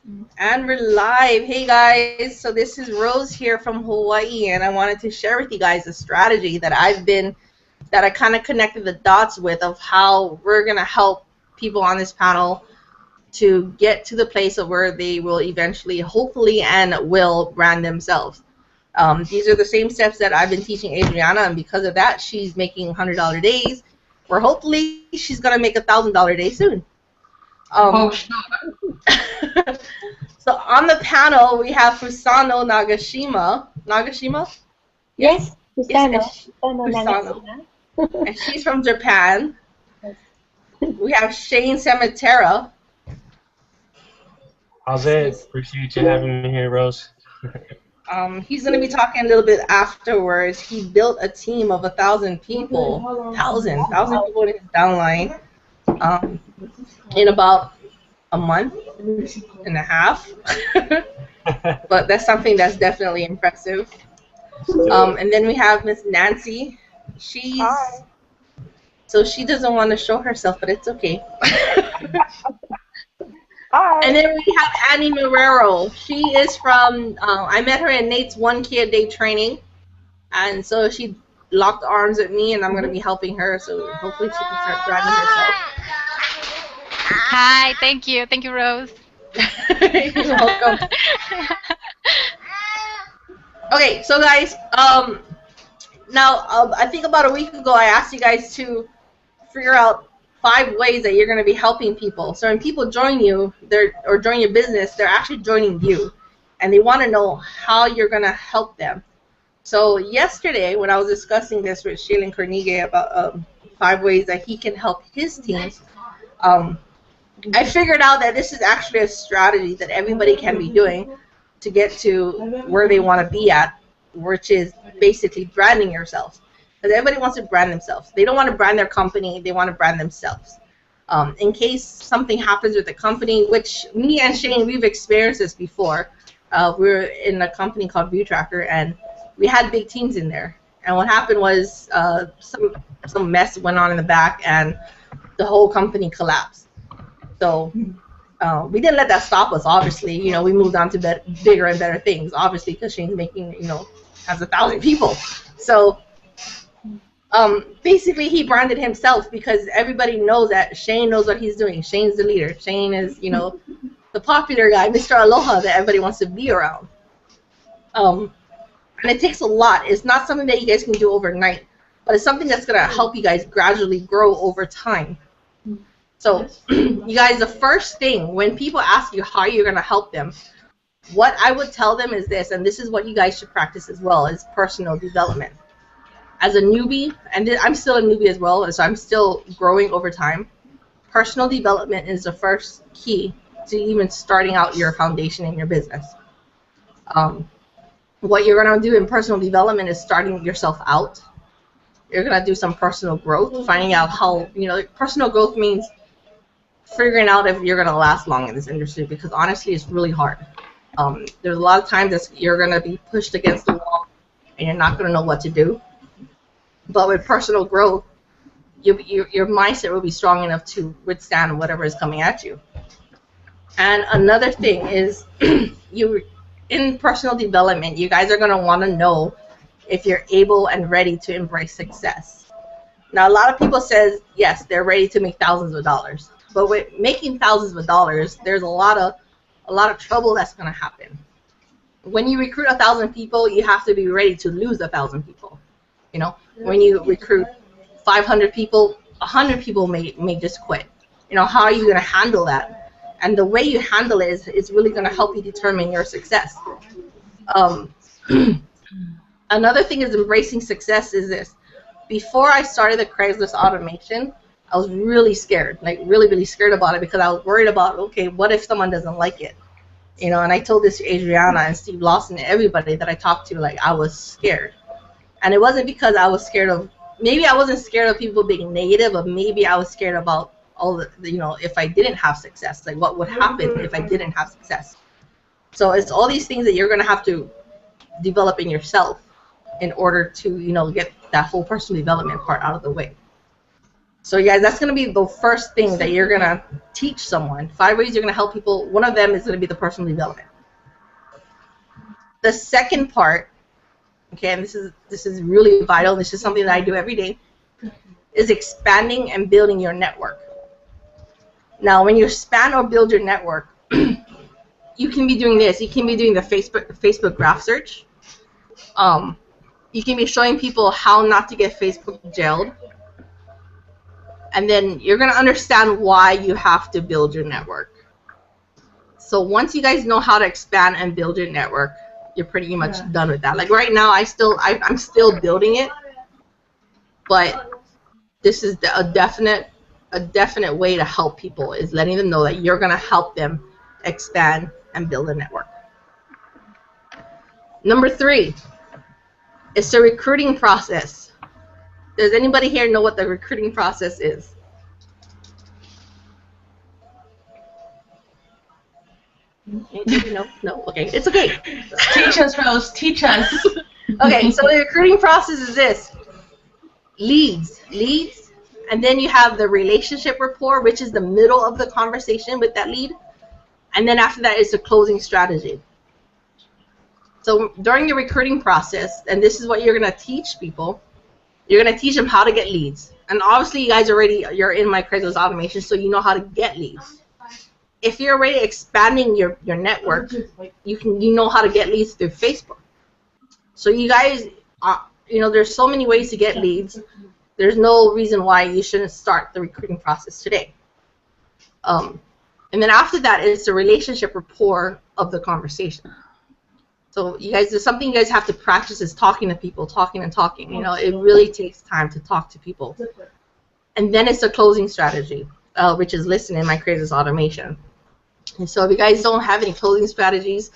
And we're live. Hey guys, so this is Rose here from Hawaii, and I wanted to share with you guys a strategy that I kind of connected the dots with of how we're going to help people on this panel to get to the place of where they will eventually, hopefully, and will brand themselves. These are the same steps that I've been teaching Adriana, and because of that, she's making $100 days, where hopefully she's going to make $1,000 day soon. So on the panel, we have Fusano Nagashima. Nagashima? Yes, Yes, Fusano. And she's from Japan. Yes. We have Shane Samatera. How's it? Appreciate you having me here, Rose. He's going to be talking a little bit afterwards. He built a team of 1,000 people, 1,000 people in his downline in about a month and a half. But that's something that's definitely impressive. And then we have Miss Nancy. So she doesn't want to show herself, but it's okay. Hi. And then we have Annie Marrero. She is from, I met her in Nate's 1K a day training. And so she locked arms with me, and I'm going to be helping her. So hopefully she can start branding herself. Hi, thank you. Thank you, Rose. You're welcome. Okay, so guys, now I think about a week ago I asked you guys to figure out 5 ways that you're going to be helping people. So when people join you, or join your business, they're actually joining you, and they want to know how you're going to help them. So yesterday, when I was discussing this with Shailen Carnegie about 5 ways that he can help his teams, I figured out that this is actually a strategy that everybody can be doing to get to where they want to be at, which is basically branding yourself. Because everybody wants to brand themselves. They don't want to brand their company. They want to brand themselves. In case something happens with the company, which me and Shane, we've experienced this before. We were in a company called View Tracker, and we had big teams in there. And what happened was some mess went on in the back, and the whole company collapsed. So we didn't let that stop us, obviously. You know, we moved on to bigger and better things, obviously, because Shane's making, has 1,000 people. So basically he branded himself because everybody knows that Shane knows what he's doing. Shane's the leader. Shane is, the popular guy, Mr. Aloha that everybody wants to be around. And it takes a lot. It's not something that you guys can do overnight, but it's something that's going to help you guys gradually grow over time. So, you guys, the first thing, when people ask you how you're going to help them, what I would tell them is this, and this is what you guys should practice as well, is personal development. As a newbie, and I'm still a newbie as well, so I'm still growing over time, personal development is the first key to even starting out your foundation in your business. What you're going to do in personal development is starting yourself out. You're going to do some personal growth, finding out how, personal growth means figuring out if you're going to last long in this industry, because honestly it's really hard. There's a lot of times that you're going to be pushed against the wall and you're not going to know what to do. But with personal growth, your mindset will be strong enough to withstand whatever is coming at you. And another thing is in personal development, you guys are going to want to know if you're able and ready to embrace success. Now, a lot of people says, yes, they're ready to make thousands of dollars. But with making thousands of dollars, there's a lot of trouble that's going to happen. When you recruit 1,000 people, you have to be ready to lose 1,000 people. When you recruit 500 people, 100 people may just quit. How are you going to handle that? And the way you handle it is really going to help you determine your success. Another thing is embracing success is this. Before I started the Craigslist automation, I was really scared, like really, really scared about it, because I was worried about, okay, what if someone doesn't like it? And I told this to Adriana and Steve Lawson and everybody that I talked to, like, I was scared. And it wasn't because I was scared of, maybe I wasn't scared of people being negative, but maybe I was scared about all the, if I didn't have success, like what would happen if I didn't have success. So it's all these things that you're going to have to develop in yourself in order to, get that whole personal development part out of the way. So you guys, that's going to be the first thing that you're going to teach someone. 5 ways you're going to help people. One of them is going to be the personal development. The second part, okay, and this is really vital, this is something that I do every day, is expanding and building your network. Now, when you expand or build your network, you can be doing this. You can be doing the Facebook graph search. You can be showing people how not to get Facebook jailed. And then you're going to understand why you have to build your network. So once you guys know how to expand and build your network, you're pretty much done with that. Like right now, I'm still building it, but this is a definite way to help people, is letting them know that you're going to help them expand and build a network. Number 3 is the recruiting process. Does anybody here know what the recruiting process is? No. Okay, it's okay. Teach us, Rose. Teach us. Okay, so the recruiting process is this: leads, and then you have the relationship rapport, which is the middle of the conversation with that lead, and then after that is the closing strategy. So during the recruiting process, and this is what you're going to teach people, you're going to teach them how to get leads. And obviously you guys you're in my Craigslist automation, so you know how to get leads. If you're already expanding your network, you know how to get leads through Facebook. So you guys, there's so many ways to get leads. There's no reason why you shouldn't start the recruiting process today. And then after that is the relationship rapport of the conversation. So you guys, there's something you guys have to practice, is talking to people, talking. It really takes time to talk to people. And then it's the closing strategy, which is listed in my Craigslist automation. And so if you guys don't have any closing strategies,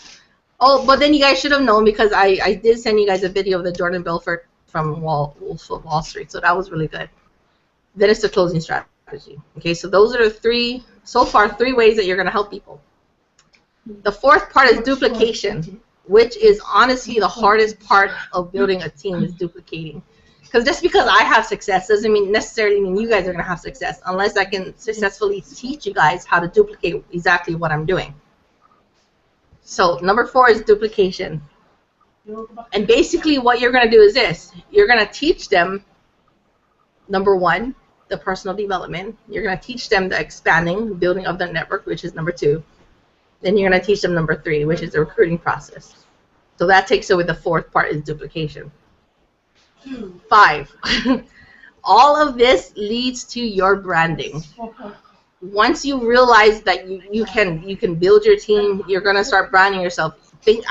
but then you guys should have known, because I did send you guys a video of the Jordan Belfort from Wolf of Wall Street, so that was really good. Then it's the closing strategy. Okay, so those are the 3 ways that you're going to help people. The 4th part is duplication, which is honestly the hardest part of building a team, is duplicating. Because just because I have success doesn't necessarily mean you guys are going to have success, unless I can successfully teach you guys how to duplicate exactly what I'm doing. So number 4 is duplication. And basically what you're going to do is this. You're going to teach them, number 1, the personal development. You're going to teach them the expanding, building of their network, which is number 2. Then you're going to teach them number 3, which is the recruiting process. So that takes away the 4th part, is duplication. 5. All of this leads to your branding. Once you realize that you can build your team, you're going to start branding yourself.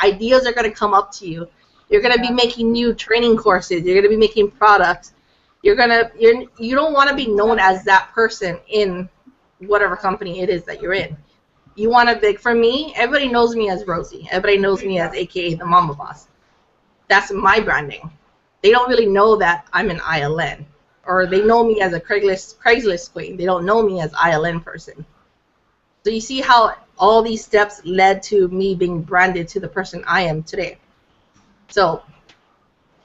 Ideas are going to come up to you. You're going to be making new training courses. You're going to be making products. You don't want to be known as that person in whatever company it is that you're in. You want to for me, everybody knows me as Rosie. Everybody knows me as AKA the Mama Boss. That's my branding. They don't really know that I'm an ILN, or they know me as a Craigslist queen. They don't know me as ILN person. So you see how all these steps led to me being branded to the person I am today. So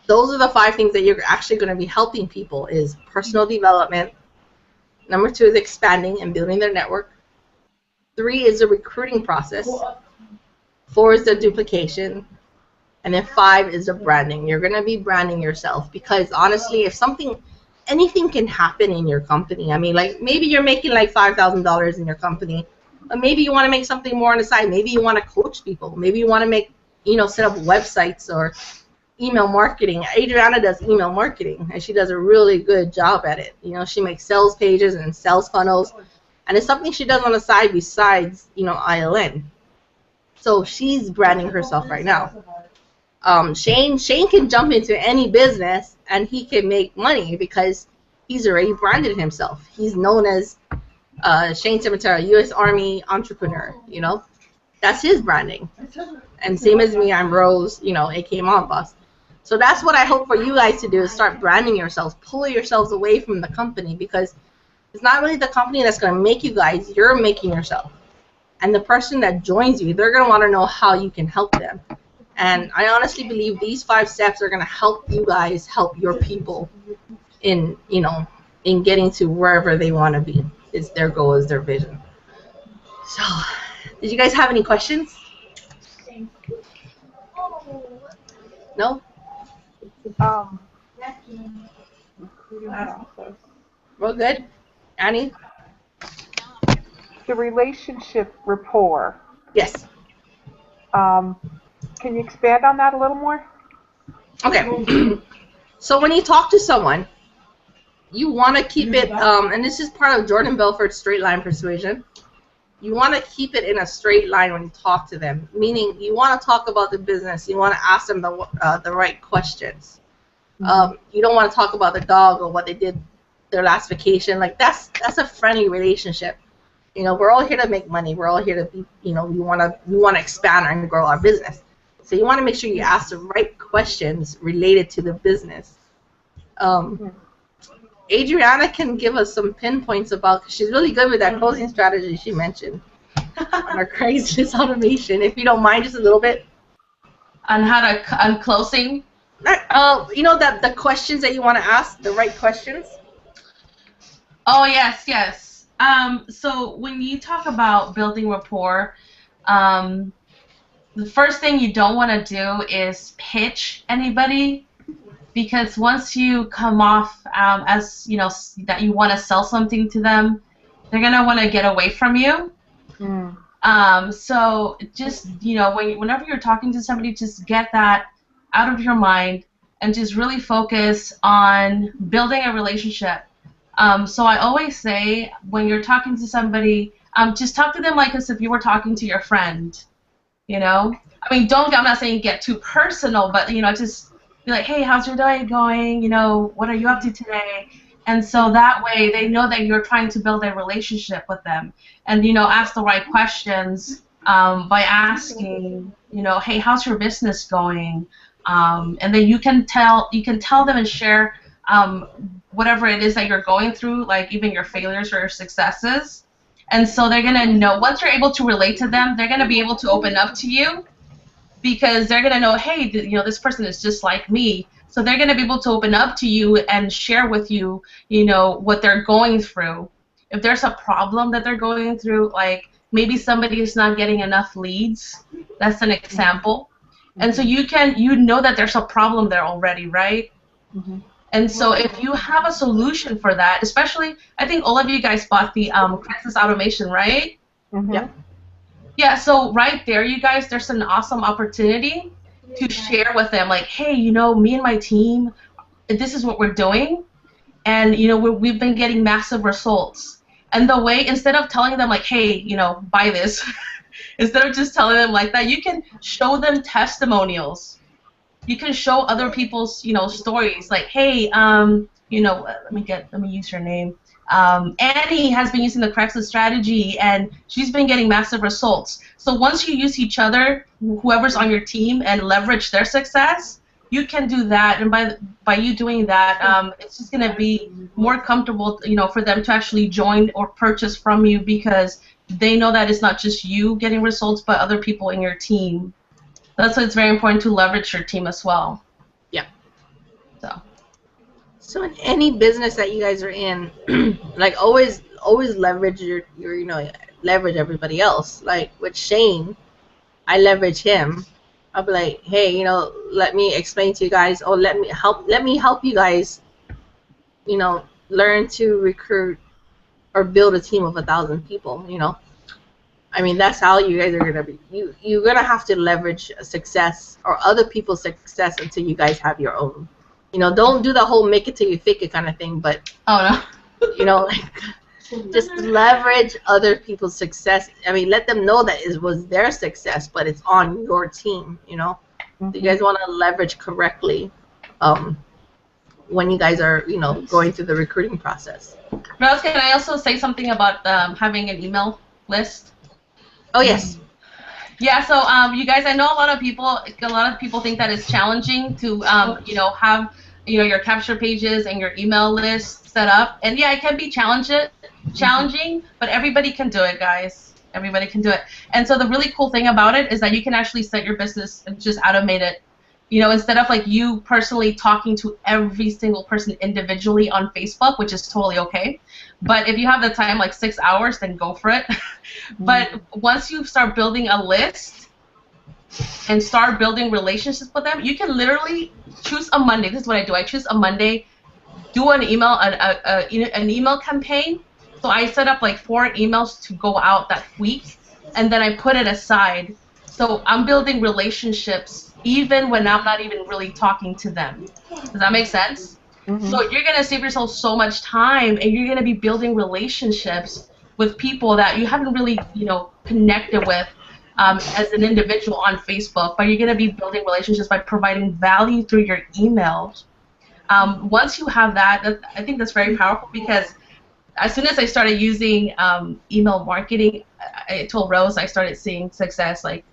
those are the 5 things that you're actually going to be helping people, is personal development. Number 2 is expanding and building their network. 3 is the recruiting process. 4 is the duplication. And then 5 is the branding. You're going to be branding yourself, because honestly, if anything can happen in your company. I mean, like, maybe you're making like $5,000 in your company, but maybe you want to make something more on the side. Maybe you want to coach people. Maybe you want to make, set up websites or email marketing. Adriana does email marketing, and she does a really good job at it. She makes sales pages and sales funnels. And it's something she does on the side besides, ILN. So she's branding herself right now. Shane can jump into any business and he can make money because he's already branded himself. He's known as Shane Cimitera, U.S. Army entrepreneur. That's his branding. And same as me, I'm Rose, aka Mom Boss. So that's what I hope for you guys to do, is start branding yourselves, pull yourselves away from the company, because it's not really the company that's going to make you guys. You're making yourself. And the person that joins you, they're going to want to know how you can help them. And I honestly believe these 5 steps are going to help you guys help your people in, in getting to wherever they want to be. It's their goal, is their vision. So, did you guys have any questions? No? We're good? Annie? The relationship rapport. Yes. Can you expand on that a little more? Okay. So when you talk to someone, you want to keep it, and this is part of Jordan Belfort's straight line persuasion, you want to keep it in a straight line when you talk to them, meaning you want to talk about the business, you want to ask them the right questions. You don't want to talk about the dog or what they did their last vacation. Like, that's a friendly relationship. You know, we're all here to make money. We're all here to be, you know, we want to expand and grow our business. So you want to make sure you ask the right questions related to the business. Adriana can give us some pinpoints about, because she's really good with that closing strategy she mentioned on our Craigslist automation. If you don't mind, just a little bit. On how to, on closing? You know, that the questions that you want to ask, the right questions. Oh, yes, yes. So when you talk about building rapport, the first thing you don't want to do is pitch anybody, because once you come off as, you know, that you want to sell something to them, they're going to want to get away from you. So just, you know, whenever you're talking to somebody, just get that out of your mind and just really focus on building a relationship. So I always say, when you're talking to somebody, just talk to them like as if you were talking to your friend, you know? I mean, I'm not saying get too personal, but, you know, just be like, hey, how's your day going? You know, what are you up to today? And so that way they know that you're trying to build a relationship with them. And, you know, ask the right questions by asking, you know, hey, how's your business going? And then you can tell them and share whatever it is that you're going through, like even your failures or your successes. And so they're going to know, once you're able to relate to them, they're going to be able to open up to you, because they're going to know, hey, you know, this person is just like me. So they're going to be able to open up to you and share with you, you know, what they're going through. If there's a problem that they're going through, like maybe somebody is not getting enough leads, that's an example. And so you know that there's a problem there already, right? And so if you have a solution for that, especially, I think all of you guys bought the Craigslist automation, right? Yeah. Yeah, so right there, you guys, there's an awesome opportunity to share with them, like, hey, you know, me and my team, this is what we're doing, and, you know, we've been getting massive results. And the way, instead of telling them, like, hey, you know, buy this, instead of just telling them like that, you can show them testimonials. You can show other people's, you know, stories, like, hey, you know, let me use your name. Annie has been using the Craigslist strategy, and she's been getting massive results. So once you use each other, whoever's on your team, and leverage their success, you can do that. And by you doing that, it's just going to be more comfortable, you know, for them to actually join or purchase from you, because they know that it's not just you getting results, but other people in your team. That's why it's very important to leverage your team as well. Yeah. So in any business that you guys are in, like, always leverage your you know, leverage everybody else. Like with Shane, I leverage him. I'll be like, hey, you know, let me explain to you guys, or let me help you guys, you know, learn to recruit or build a team of 1,000 people, you know. I mean, that's how you guys are gonna be. You're gonna have to leverage success or other people's success until you guys have your own. You know, don't do the whole make it till you fake it kind of thing, but you know, like, just leverage other people's success. I mean, let them know that it was their success, but it's on your team. You know, you guys want to leverage correctly when you guys are, you know, going through the recruiting process. Rose, can I also say something about having an email list? Oh yes. Yeah. So you guys, I know a lot of people think that it's challenging to you know, have, you know, your capture pages and your email list set up, and yeah, it can be challenging, but everybody can do it, guys. Everybody can do it. And so the really cool thing about it is that you can actually set your business and just automate it. You know, instead of like you personally talking to every single person individually on Facebook, which is totally okay. But if you have the time, like 6 hours, then go for it. But once you start building a list and start building relationships with them, you can literally choose a Monday. This is what I do. I choose a Monday, do an email, an email campaign. So I set up like 4 emails to go out that week, and then I put it aside. So I'm building relationships even when I'm not even really talking to them. Does that make sense? So you're going to save yourself so much time, and you're going to be building relationships with people that you haven't really, you know, connected with as an individual on Facebook, but you're going to be building relationships by providing value through your emails. Once you have that, I think that's very powerful, because as soon as I started using email marketing, I told Rose I started seeing success. Like,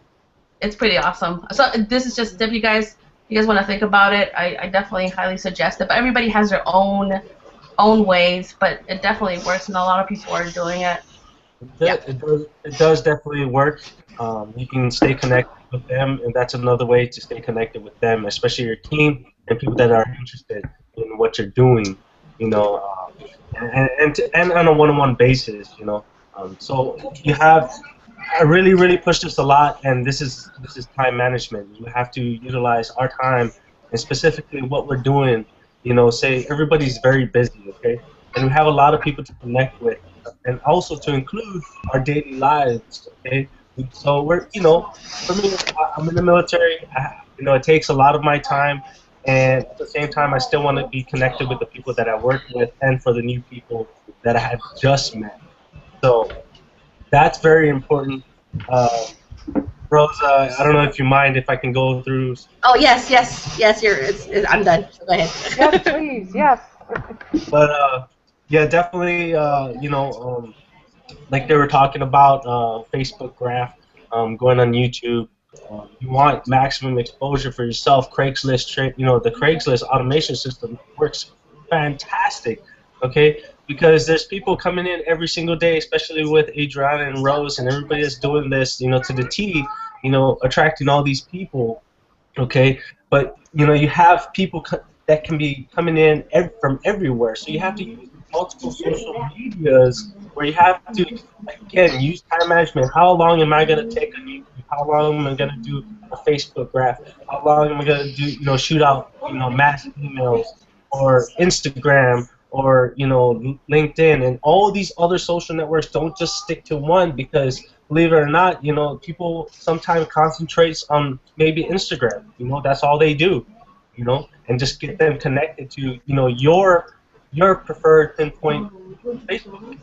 it's pretty awesome. So this is just, if you guys want to think about it, I definitely highly suggest it. But everybody has their own ways, but it definitely works, and a lot of people are doing it. It does definitely work. You can stay connected with them, and that's another way to stay connected with them, especially your team and people that are interested in what you're doing, you know, and on a one-on-one basis, you know. So you have, I really push this a lot, and this is time management. You have to utilize our time, and specifically what we're doing. You know, say everybody's very busy, okay, and we have a lot of people to connect with, and also to include our daily lives, okay. So we're, you know, for me, I'm in the military. You know, it takes a lot of my time, and at the same time, I still want to be connected with the people that I work with, and for the new people that I have just met. So that's very important. Rosa, I don't know if you mind if I can go through. Oh yes. I'm done. So go ahead. Yes, please. Yes. But yeah, definitely. You know, like they were talking about Facebook graph, going on YouTube. You want maximum exposure for yourself. Craigslist, you know, the Craigslist automation system works fantastic. Okay, because there's people coming in every single day, especially with Adriana and Rose and everybody that's doing this, you know, to the T, you know, attracting all these people. Okay, but you know, you have people that can be coming in from everywhere, so you have to use multiple social medias where you have to, again, use time management. How long am I going to take on YouTube? How long am I going to do a Facebook graph? How long am I going to do, you know, shoot out, you know, mass emails, or Instagram, or, you know, LinkedIn, and all these other social networks. Don't just stick to one, because believe it or not, you know, people sometimes concentrate on maybe Instagram. You know, that's all they do, you know, and just get them connected to, you know, your preferred pinpoint Facebook.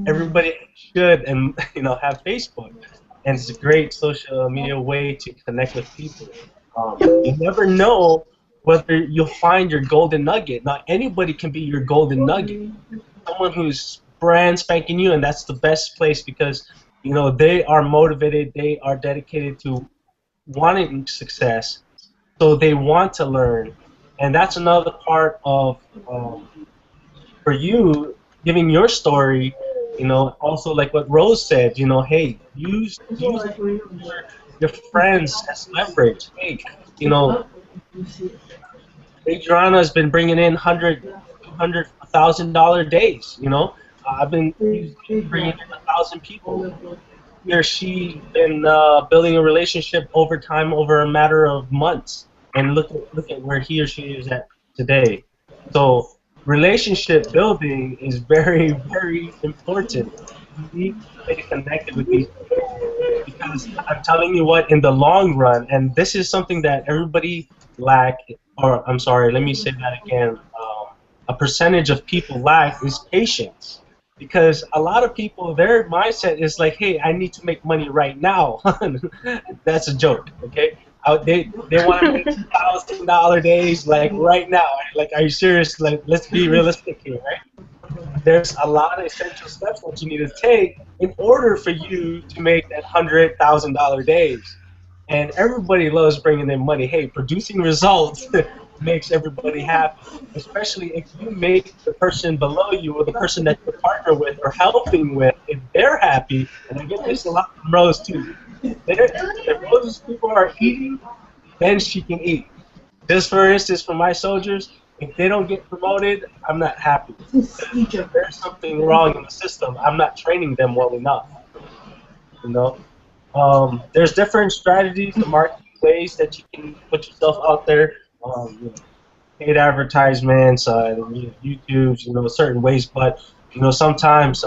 Everybody should, and you know, have Facebook, and it's a great social media way to connect with people. You never know whether you'll find your golden nugget. Not anybody can be your golden nugget. Someone who's brand spanking new, and that's the best place, because you know, they are motivated, they are dedicated to wanting success, so they want to learn. And that's another part of, for you, giving your story, you know, also like what Rose said, you know, hey, use your friends as leverage. Hey, you know, Adriana has been bringing in $100,000 days, you know. I've been bringing in 1,000 people. He or she been building a relationship over time, over a matter of months. And look at where he or she is at today. So relationship building is very, very important. You need to stay connected with these people, because I'm telling you what, in the long run, and this is something that everybody lack, or I'm sorry, let me say that again, a percentage of people lack is patience. Because a lot of people, their mindset is like, hey, I need to make money right now. That's a joke, okay? They want to make $1,000 days like right now. Like, are you serious? Like, let's be realistic here, right? There's a lot of essential steps that you need to take in order for you to make that $100,000 days. And everybody loves bringing in money. Hey, producing results makes everybody happy, especially if you make the person below you, or the person that you partner with or helping with, if they're happy. And I get this a lot from Rose too. If Rose's people are eating, then she can eat. Just for instance, for my soldiers, if they don't get promoted, I'm not happy. There's something wrong in the system. I'm not training them well enough. You know, there's different strategies, the marketing ways that you can put yourself out there. You know, paid advertisements, YouTube, you know, certain ways. But you know, sometimes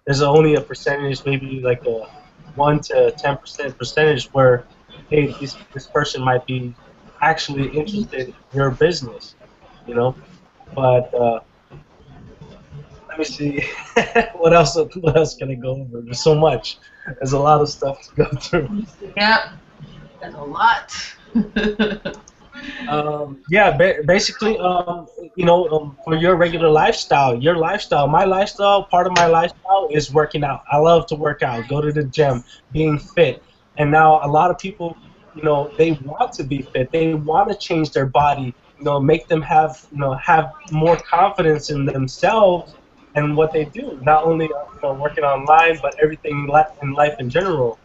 there's only a percentage, maybe like a 1 to 10% percentage where, hey, this person might be actually interested in your business, you know. But let me see, what else can I go over? There's so much. There's a lot of stuff to go through. Yep, there's a lot. Yeah, basically, you know, for your regular lifestyle, my lifestyle, part of my lifestyle is working out. I love to work out, go to the gym, being fit. And now a lot of people, you know, they want to be fit. They want to change their body, you know, make them have more confidence in themselves and what they do. Not only you know, working online, but everything in life in general.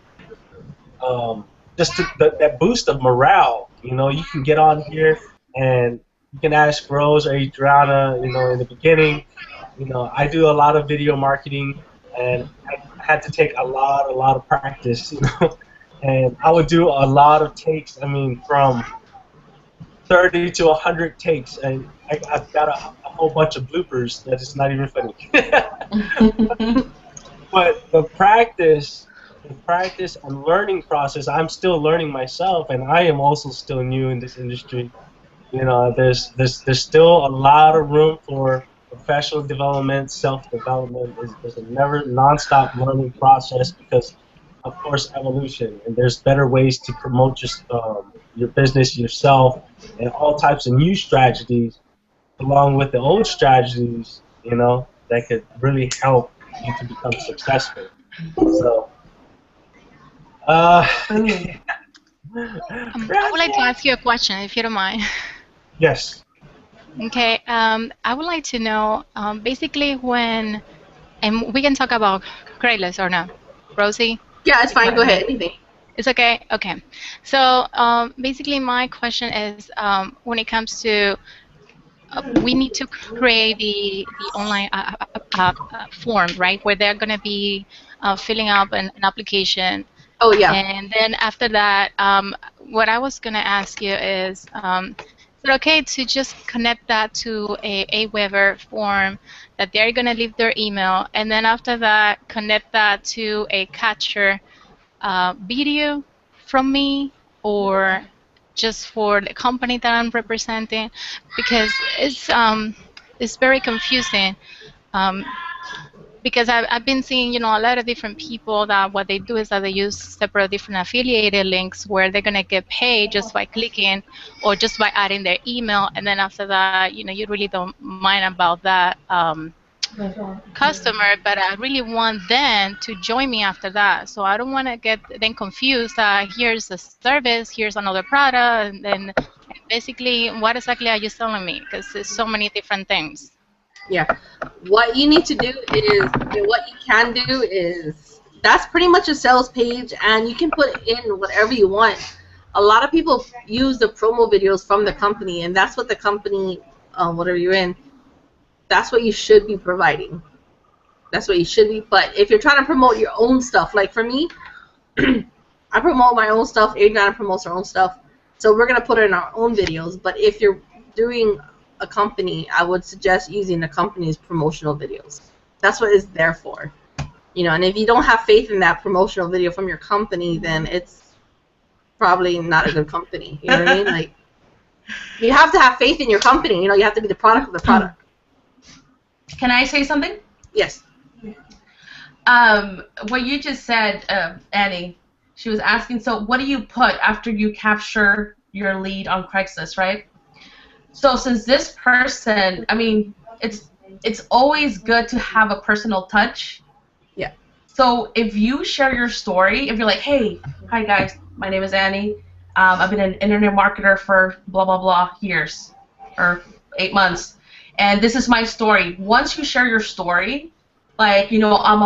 Just that boost of morale. You know, you can get on here and you can ask Rose or Adriana, you know, in the beginning. You know, I do a lot of video marketing, and I had to take a lot of practice, you know. And I would do a lot of takes, I mean, from 30 to 100 takes, and I've got a whole bunch of bloopers that is not even funny. But the practice and learning process, I'm still learning myself, and I am also still new in this industry. You know, there's still a lot of room for professional development, self-development. There's a never non-stop learning process because, of course, evolution, and there's better ways to promote your business yourself, and all types of new strategies, along with the old strategies, you know, that could really help you to become successful. So. I would like to ask you a question, if you don't mind. Yes. Okay. I would like to know, basically, when, and we can talk about Craigslist or not, Rosie. Yeah, it's fine. Go ahead. Anything. It's okay. Okay. So basically, my question is, when it comes to, we need to create the online form, right, where they're going to be filling up an application. Oh, yeah. And then after that, what I was going to ask you is it okay to just connect that to a Aweber form that they're going to leave their email, and then after that, connect that to a capture video from me, or just for the company that I'm representing? Because it's very confusing. Because I've been seeing, you know, a lot of different people that what they do is that they use separate different affiliated links where they're going to get paid just by clicking or just by adding their email, and then after that, you know, you really don't mind about that customer, but I really want them to join me after that. So I don't want to get then confused that here's a service, here's another product, and then basically what exactly are you selling me? Because there's so many different things. Yeah. What you need to do is, what you can do is, that's pretty much a sales page, and you can put in whatever you want. A lot of people use the promo videos from the company, and that's what the company, whatever you're in, that's what you should be providing. That's what you should be. But if you're trying to promote your own stuff, like for me, I promote my own stuff, Adriana promotes her own stuff, so we're going to put it in our own videos. But if you're doing a company, I would suggest using the company's promotional videos. That's what it's there for. You know, and if you don't have faith in that promotional video from your company, then it's probably not a good company. You know what I mean? Like, you have to have faith in your company. You know, you have to be the product of the product. Can I say something? Yes. What you just said, Annie, she was asking, so what do you put after you capture your lead on Craigslist, right? So since this person, I mean, it's always good to have a personal touch. Yeah. So if you share your story, if you're like, hey, hi guys, my name is Annie. I've been an internet marketer for blah, blah, blah years or 8 months. And this is my story. Once you share your story, like, you know, I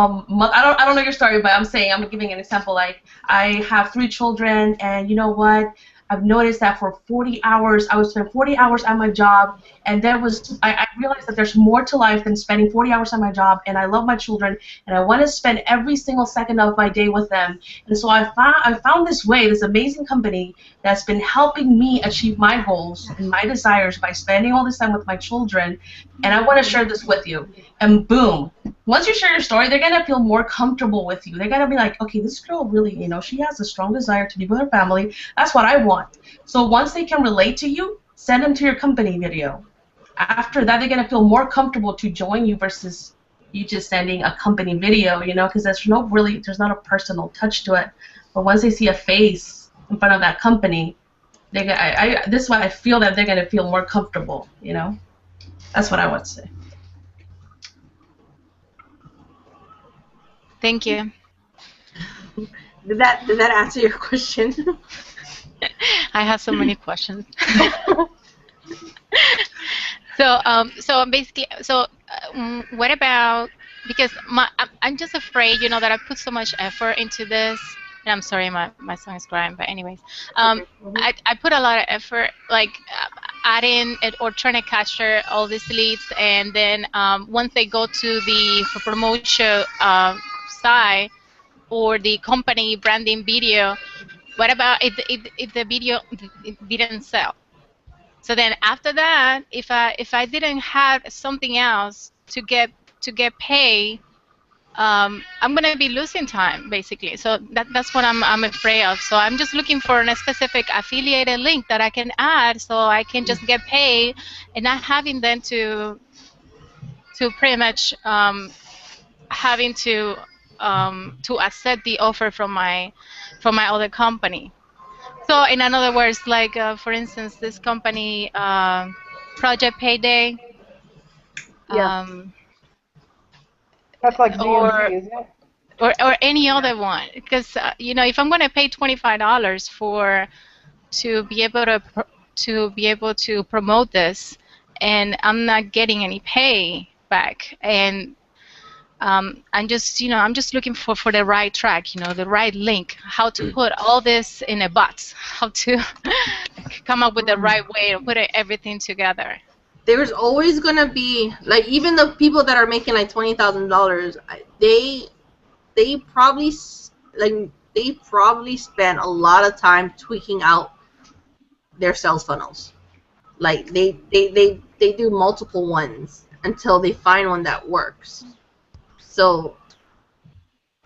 don't know your story, but I'm giving an example. Like, I have 3 children, and you know what? I've noticed that for 40 hours, I would spend 40 hours at my job, and I realized that there's more to life than spending 40 hours at my job, and I love my children, and I want to spend every single second of my day with them. And so I found this way, this amazing company that's been helping me achieve my goals and my desires by spending all this time with my children, and I want to share this with you. And boom, once you share your story, they're going to feel more comfortable with you. They're going to be like, okay, this girl really, she has a strong desire to be with her family. That's what I want. So once they can relate to you, send them to your company video. After that, they're going to feel more comfortable to join you versus you just sending a company video, because there's not a personal touch to it. But once they see a face in front of that company, this is why I feel that they're going to feel more comfortable, That's what I would say. Thank you. Did that answer your question? I have so many questions. So basically, what about, because I'm just afraid, that I put so much effort into this. And I'm sorry, my son is crying, but anyways, I put a lot of effort, like adding it or trying to capture all these leads, and then once they go to the promotion side or the company branding video, what about if the video didn't sell? So then after that, if I didn't have something else to get paid, I'm gonna be losing time basically. So that's what I'm afraid of. So I'm just looking for a specific affiliated link that I can add, so I can just get paid, and not having then to pretty much having to accept the offer from my other company. So in other words, like for instance, this company, Project Payday. Yeah. That's like DMV, isn't it? Or any other one, because if I'm going to pay $25 to be able to promote this, and I'm not getting any pay back, and I'm just looking for the right track, the right link, how to put all this in a box, how to come up with the right way to put everything together. There's always gonna be, like, even the people that are making like $20,000, they probably spend a lot of time tweaking out their sales funnels. Like they do multiple ones until they find one that works. So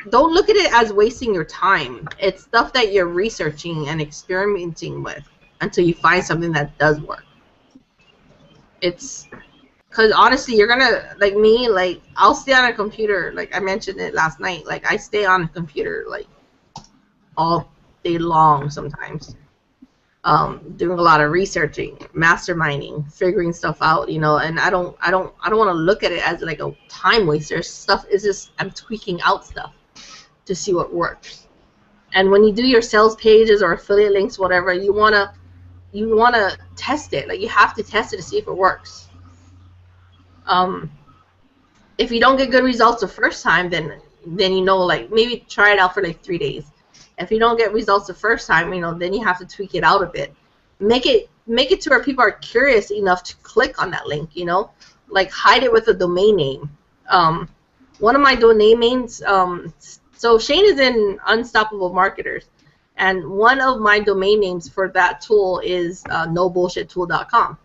don't look at it as wasting your time. It's stuff that you're researching and experimenting with until you find something that does work. It's because honestly, you're gonna, like me, like I'll stay on a computer. Like I mentioned it last night. Like I stay on a computer like all day long sometimes, doing a lot of researching, masterminding, figuring stuff out. And I don't want to look at it as like a time waster. Stuff is just, I'm tweaking out stuff to see what works. And when you do your sales pages or affiliate links, whatever, you wanna test it. Like you have to test it to see if it works. If you don't get good results the first time, then like maybe try it out for like 3 days. If you don't get results the first time, then you have to tweak it out a bit. Make it to where people are curious enough to click on that link. Like hide it with a domain name. One of my domain names. So Shane is in Unstoppable Marketers. And one of my domain names for that tool is nobullshittool.com.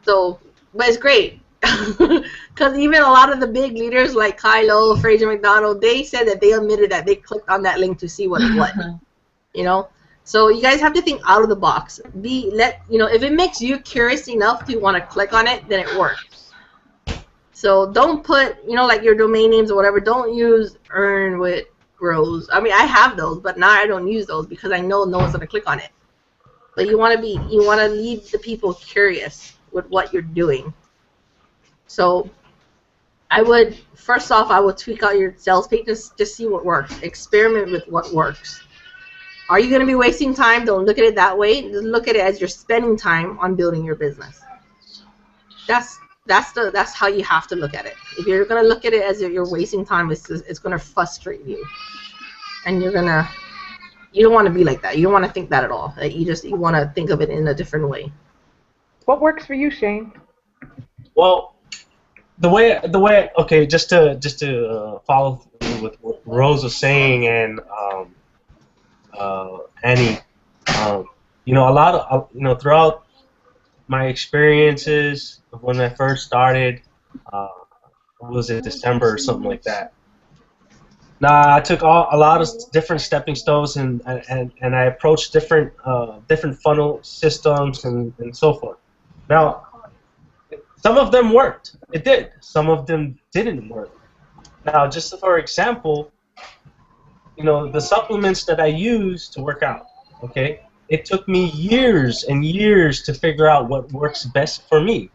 So, but it's great. Because even a lot of the big leaders like Kylo, Fraser McDonald, they said that they admitted that they clicked on that link to see what it was. So you guys have to think out of the box. If it makes you curious enough to want to click on it, then it works. So don't put, like your domain names or whatever, don't use earn with grows. I mean, I have those, but now I don't use those because I know no one's gonna click on it. But you want to leave the people curious with what you're doing. So I would tweak out your sales pages, just see what works. Experiment with what works. Are you gonna be wasting time? Don't look at it that way. Just look at it as you're spending time on building your business. That's how you have to look at it. If you're gonna look at it as if you're wasting time, it's gonna frustrate you, and you're gonna You don't want to be like that. You don't want to think that at all. Like, you want to think of it in a different way. What works for you, Shane? Well, the way okay, just to follow through with what Rose was saying and Annie, you know, a lot of you know, throughout my experiences of when I first started, what was it, December or something like that. Nah, I took a lot of different stepping stones and I approached different funnel systems and so forth. Now, some of them worked. It did. Some of them didn't work. Now, just for example, you know, the supplements that I use to work out, okay, it took me years and years to figure out what works best for me.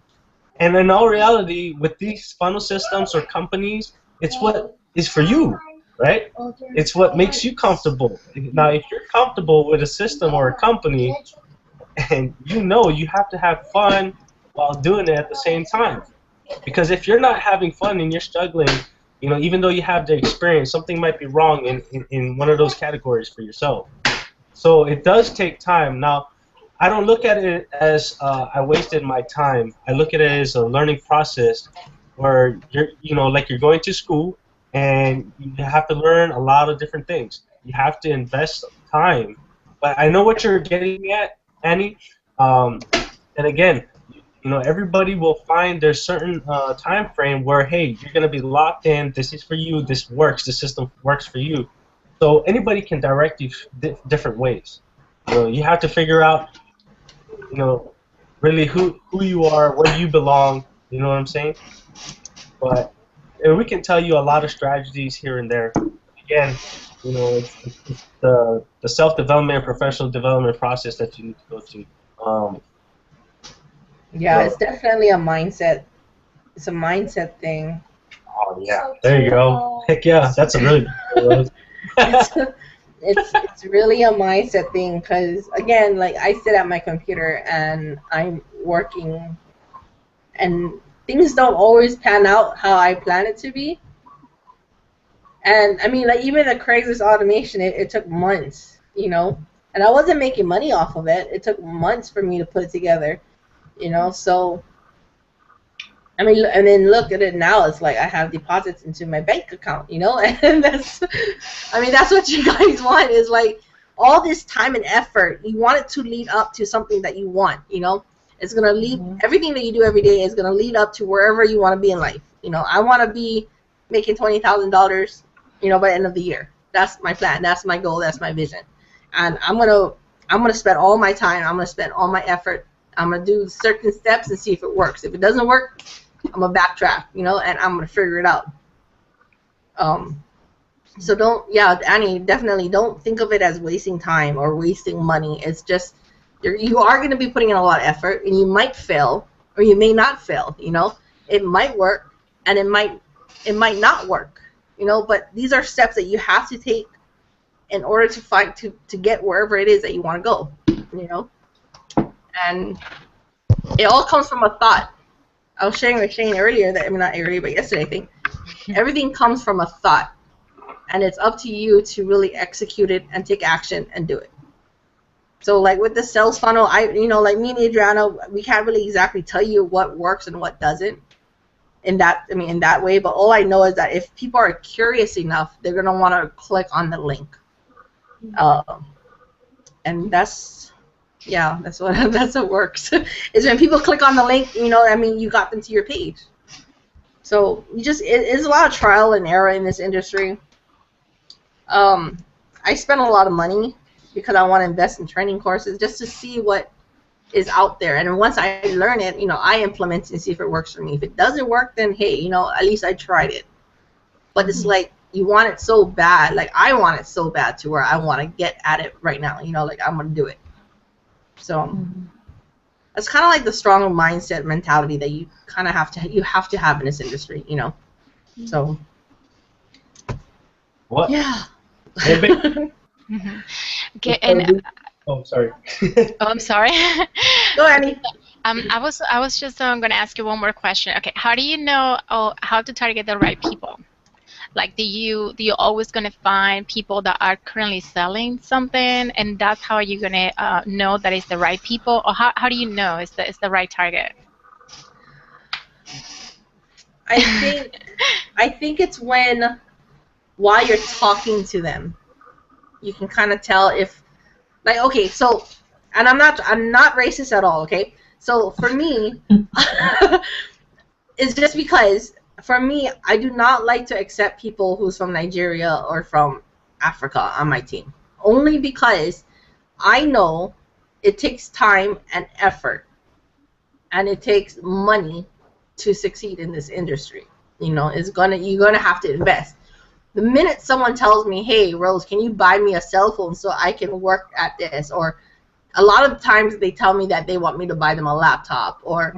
And in all reality, with these funnel systems or companies, it's what is for you, right? It's what makes you comfortable. Now, if you're comfortable with a system or a company, and you know you have to have fun while doing it at the same time. Because if you're not having fun and you're struggling, you know, even though you have the experience, something might be wrong in one of those categories for yourself. So it does take time. Now, I don't look at it as I wasted my time. I look at it as a learning process where you know, like you're going to school and you have to learn a lot of different things. You have to invest time. But I know what you're getting at, Annie. And again, you know, everybody will find their certain time frame where, hey, you're going to be locked in. This is for you. This works. The system works for you. So anybody can direct you different ways. You know, you have to figure out, you know, really who you are, where you belong. You know what I'm saying? But we can tell you a lot of strategies here and there. Again, you know, it's the self-development and professional development process that you need to go to. Yeah, it's definitely a mindset. It's a mindset thing. Oh yeah, there you go. Heck yeah, that's a really good one. It's really a mindset thing because, again, like I sit at my computer and I'm working and things don't always pan out how I plan it to be. And I mean, like even the Craigslist automation, it took months, you know, and I wasn't making money off of it. It took months for me to put it together, you know. So I mean, and then look at it now. It's like I have deposits into my bank account, you know, and that's, I mean, that's what you guys want is like all this time and effort. You want it to lead up to something that you want, you know. It's gonna lead everything that you do every day is gonna lead up to wherever you want to be in life. You know, I want to be making $20,000, you know, by the end of the year. That's my plan. That's my goal. That's my vision. And I'm gonna spend all my time. I'm gonna spend all my effort. I'm gonna do certain steps and see if it works. If it doesn't work, I'm gonna backtrack, you know, and I'm gonna figure it out. So don't, yeah, Annie, definitely don't think of it as wasting time or wasting money. It's just you are gonna be putting in a lot of effort, and you might fail or you may not fail. You know, it might work and it might not work. You know, but these are steps that you have to take in order to fight to get wherever it is that you want to go. You know, and it all comes from a thought. I was sharing with Shane earlier that, I mean, not earlier, but yesterday, I think. Everything comes from a thought, and it's up to you to really execute it and take action and do it. So, like with the sales funnel, you know, like me and Adriana, we can't really exactly tell you what works and what doesn't in that way. But all I know is that if people are curious enough, they're gonna want to click on the link, and that's. Yeah, that's what works. Is when people click on the link, you know, I mean, you got them to your page. So it's a lot of trial and error in this industry. I spend a lot of money because I want to invest in training courses just to see what is out there. And once I learn it, you know, I implement it and see if it works for me. If it doesn't work, then hey, you know, at least I tried it. But it's like you want it so bad. Like I want it so bad to where I want to get at it right now. You know, like I'm gonna do it. So it's kind of like the strong mindset mentality that you kind of have to have in this industry, you know. So what? Yeah. Okay, and oh, sorry. Oh, I'm sorry. Go, Annie. I was just going to ask you one more question. Okay, how do you know how to target the right people? Like, do you always gonna find people that are currently selling something, and that's how you're gonna know that it's the right people, or how do you know it's the right target? I think it's when, while you're talking to them, you can kind of tell if, like, okay, so, and I'm not racist at all, okay? So for me, it's just because for me, I do not like to accept people who's from Nigeria or from Africa on my team, only because I know it takes time and effort, and it takes money to succeed in this industry. You know, you're gonna have to invest. The minute someone tells me, "Hey, Rose, can you buy me a cell phone so I can work at this?" or a lot of times they tell me that they want me to buy them a laptop or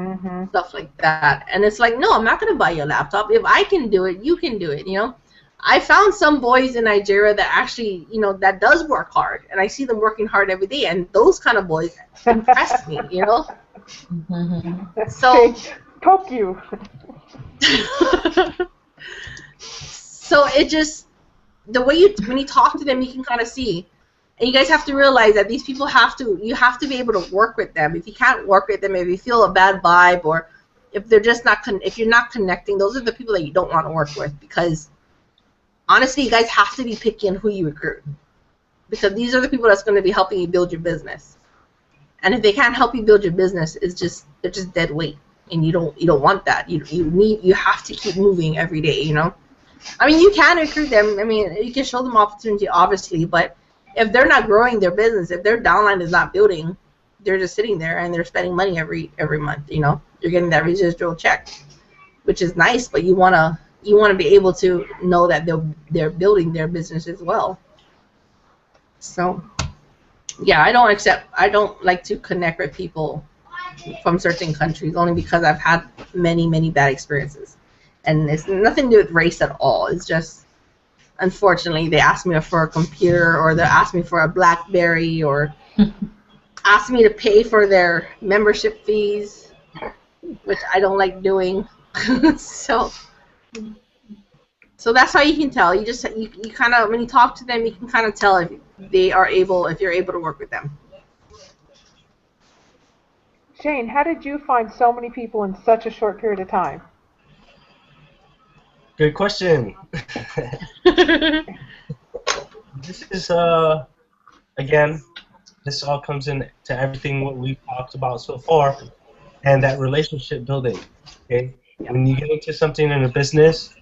stuff like that, and it's like, no, I'm not gonna buy you a laptop. If I can do it, you can do it. You know, I found some boys in Nigeria that actually, you know, that does work hard, and I see them working hard every day, and those kind of boys impress me. You know, so. Poke you. So it just, the way when you talk to them, you can kind of see, and you guys have to realize that these people you have to be able to work with them. If you can't work with them, if you feel a bad vibe, or if they're just not, if you're not connecting, those are the people that you don't want to work with, because honestly, you guys have to be picky on who you recruit, because these are the people that's going to be helping you build your business. And if they can't help you build your business, they're just dead weight. And you don't want that. You have to keep moving every day, you know. I mean, you can recruit them. I mean, you can show them opportunity, obviously, but if they're not growing their business, if their downline is not building, they're just sitting there and they're spending money every month. You know, you're getting that residual check, which is nice, but you wanna be able to know that they're building their business as well. So, yeah, I don't like to connect with people from certain countries, only because I've had many bad experiences, and it's nothing to do with race at all. It's just, unfortunately, they ask me for a computer, or they ask me for a BlackBerry, or ask me to pay for their membership fees, which I don't like doing. so that's how you can tell. You kind of, when you talk to them, you can kind of tell if you're able to work with them. Shane, how did you find so many people in such a short period of time? Good question. This is again, this all comes into everything what we've talked about so far, and that relationship building. Okay, when you get into something in a business,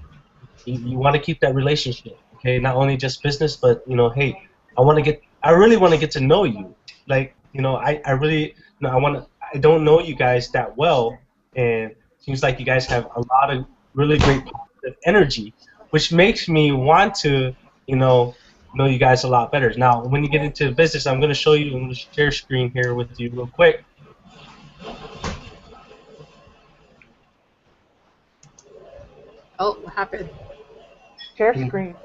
you want to keep that relationship. Okay, not only just business, but you know, hey, I really want to get to know you. Like, you know, I really, you know, I don't know you guys that well, and it seems like you guys have a lot of really great positive energy, which makes me want to, you know you guys a lot better. Now, when you get into business, I'm going to show you, I'm going to share screen here with you real quick. Oh, what happened? Share screen.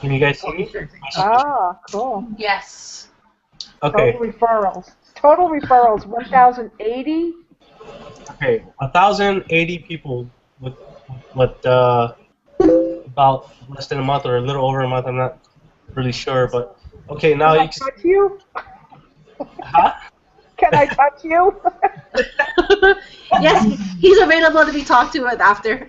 Can you guys see me? Ah, cool. Yes. Okay. Total referrals, 1,080. Okay, 1,080 people with about less than a month or a little over a month. I'm not really sure, but okay. Now Can I touch you? Huh? Can I touch you? Yes, he's available to be talked to after.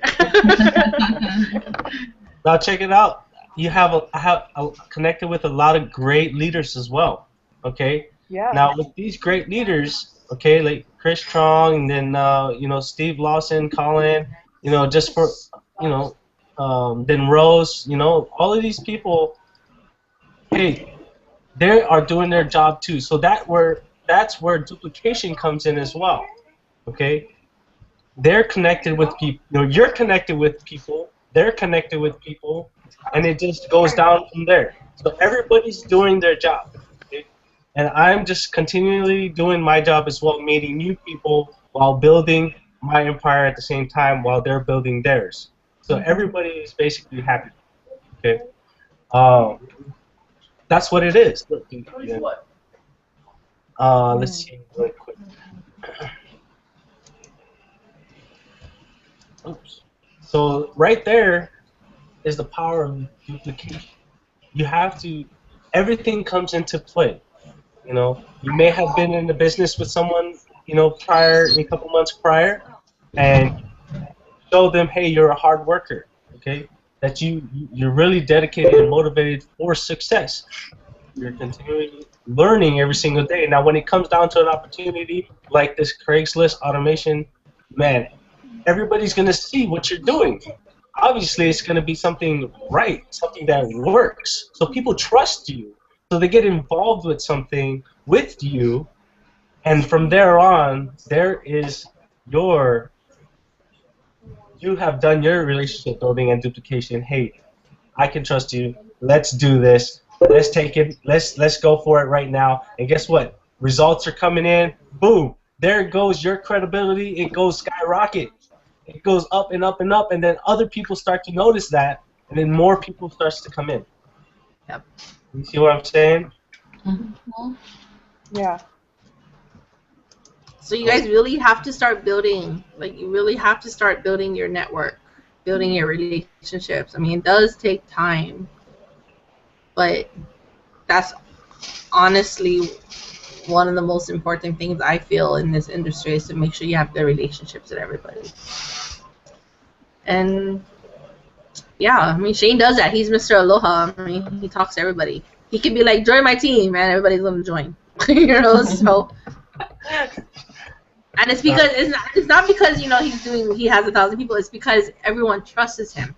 Now check it out. I have connected with a lot of great leaders as well. Okay. Yeah. Now with these great leaders, okay, like Chris Strong, and then you know, Steve Lawson, Colin, you know, just for, you know, then Rose, you know, all of these people, hey, they are doing their job too. So that's where duplication comes in as well. Okay. They're connected with people. You know, you're connected with people. They're connected with people, and it just goes down from there. So everybody's doing their job. Okay? And I'm just continually doing my job as well, meeting new people while building my empire at the same time while they're building theirs. So everybody is basically happy. Okay. That's what it is. Look, let's see really quick. Oops. So right there, is the power of duplication. You have to, everything comes into play. You know, you may have been in the business with someone, you know, prior, a couple months prior, and show them, hey, you're a hard worker, okay? That you're really dedicated and motivated for success. You're continually learning every single day. Now, when it comes down to an opportunity like this Craigslist automation, man, everybody's going to see what you're doing. Obviously, it's going to be something right, something that works. So people trust you. So they get involved with something with you, and from there on, there is you have done your relationship building and duplication. Hey, I can trust you. Let's do this. Let's take it. Let's go for it right now. And guess what? Results are coming in. Boom. There goes your credibility. It goes skyrocket. It goes up and up and up, and then other people start to notice that, and then more people starts to come in. Yep. You see what I'm saying? Mm-hmm. Yeah. So you guys really have to start building, like you really have to start building your network, building your relationships. I mean, it does take time, but that's honestly one of the most important things I feel in this industry is to make sure you have good relationships with everybody. And yeah, I mean, Shane does that. He's Mr. Aloha. I mean, he talks to everybody. He can be like, join my team, and everybody's going to join. You know, so. And it's because it's not because, you know, he has 1,000 people. It's because everyone trusts him.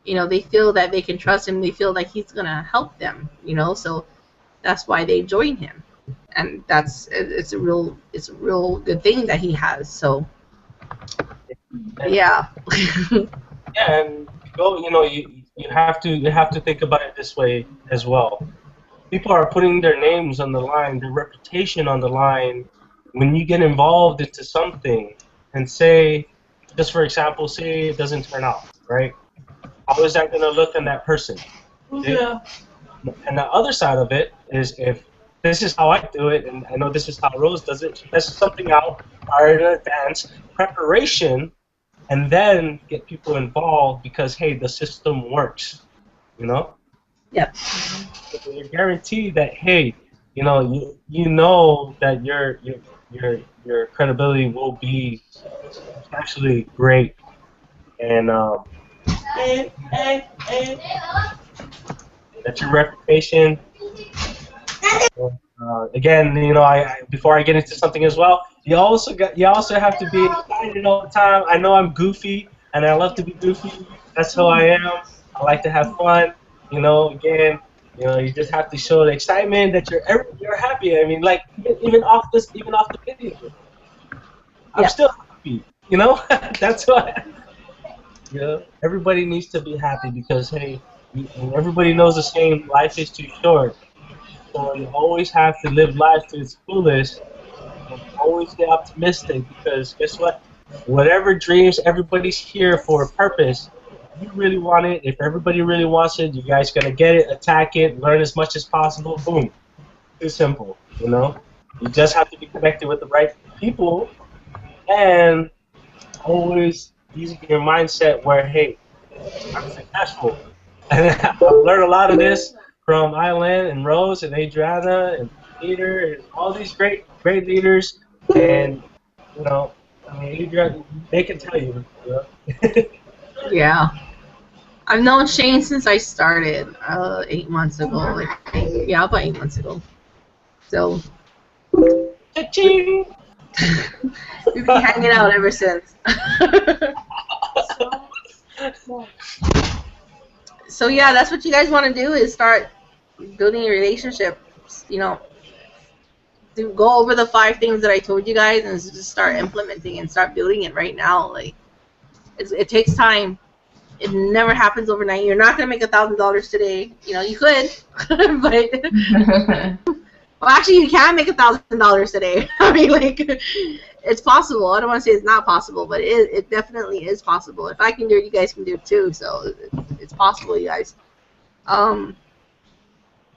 You know, they feel that they can trust him. They feel like he's going to help them, you know, so that's why they join him. And it's a real good thing that he has. So yeah. Yeah, and you have to think about it this way as well. People are putting their names on the line, their reputation on the line. When you get involved into something, and say, just for example, say it doesn't turn out, right? How is that going to look on that person? Okay? Yeah. And the other side of it is, if this is how I do it, and I know this is how Rose does it, test something out prior to advance preparation, and then get people involved because, hey, the system works, you know? Yep. So you're guaranteed that, hey, you know that your credibility will be actually great, and that your reputation. Again, you know, I before I get into something as well, you also have to be excited all the time. I know I'm goofy, and I love to be goofy. That's who I am. I like to have fun. You know, again, you know, you just have to show the excitement that you're happy. I mean, like even off the video, I'm still happy. You know, that's why. You know, everybody needs to be happy because, hey, everybody knows the saying, life is too short. So you always have to live life to its fullest and always stay optimistic because guess what? Whatever dreams, everybody's here for a purpose. If you really want it, if everybody really wants it, you guys gonna get it, attack it, learn as much as possible, boom. Too simple, you know? You just have to be connected with the right people and always using your mindset where, hey, I'm successful. And I've learned a lot of this from Island and Rose and Adriana and Peter and all these great leaders. And, you know, I mean, Adriana, they can tell you. You know? Yeah. I've known Shane since I started 8 months ago. I think. Yeah, about 8 months ago. So. Cha-ching! We've been hanging out ever since. So yeah, that's what you guys want to do is start building your relationships. You know, go over the 5 things that I told you guys and just start implementing and start building it right now. Like, it takes time. It never happens overnight. You're not gonna make $1,000 today. You know, you could, but well, actually, you can make $1,000 today. I mean, like, it's possible. I don't want to say it's not possible, but it definitely is possible. If I can do it, you guys can do it too. So it's possible, you guys.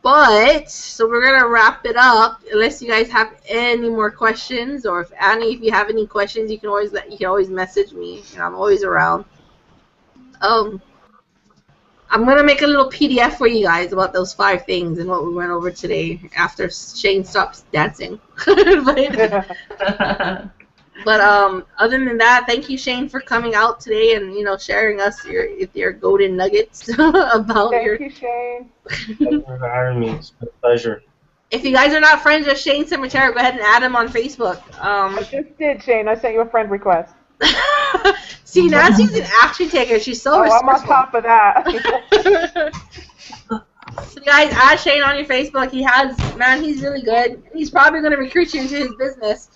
But so we're gonna wrap it up. Unless you guys have any more questions, or if you have any questions, you can always message me, and I'm always around. I'm gonna make a little PDF for you guys about those 5 things and what we went over today after Shane stops dancing. But other than that, thank you, Shane, for coming out today and sharing us your golden nuggets about Thank you, Shane. Thank you for having me. It's been a pleasure. If you guys are not friends with Shane Cemetery, go ahead and add him on Facebook. I just did, Shane. I sent you a friend request. See, Nancy's an action taker. She's so I'm on resourceful. top of that. So guys, add Shane on your Facebook. He's really good. He's probably going to recruit you into his business.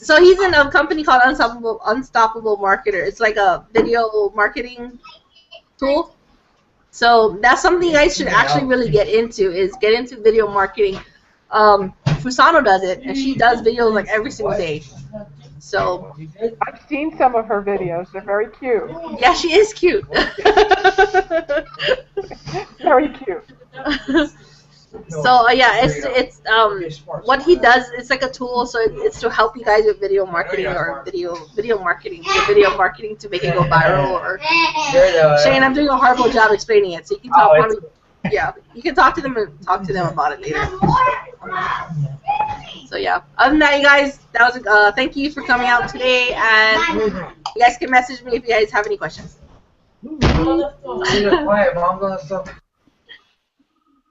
So he's in a company called Unstoppable Marketer. It's like a video marketing tool. So that's something you guys should actually really get into video marketing. Fusano does it, and she does videos like every single day. So I've seen some of her videos. They're very cute. yeah, she is cute. Very cute. So yeah, it's what he does. It's like a tool, so it's to help you guys with video marketing or video marketing to make it go viral. Or Shane, I'm doing a horrible job explaining it, so you can talk. You can talk to them about it later. So yeah, other than that, you guys, that was thank you for coming out today, and you guys can message me if you guys have any questions.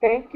Thank you.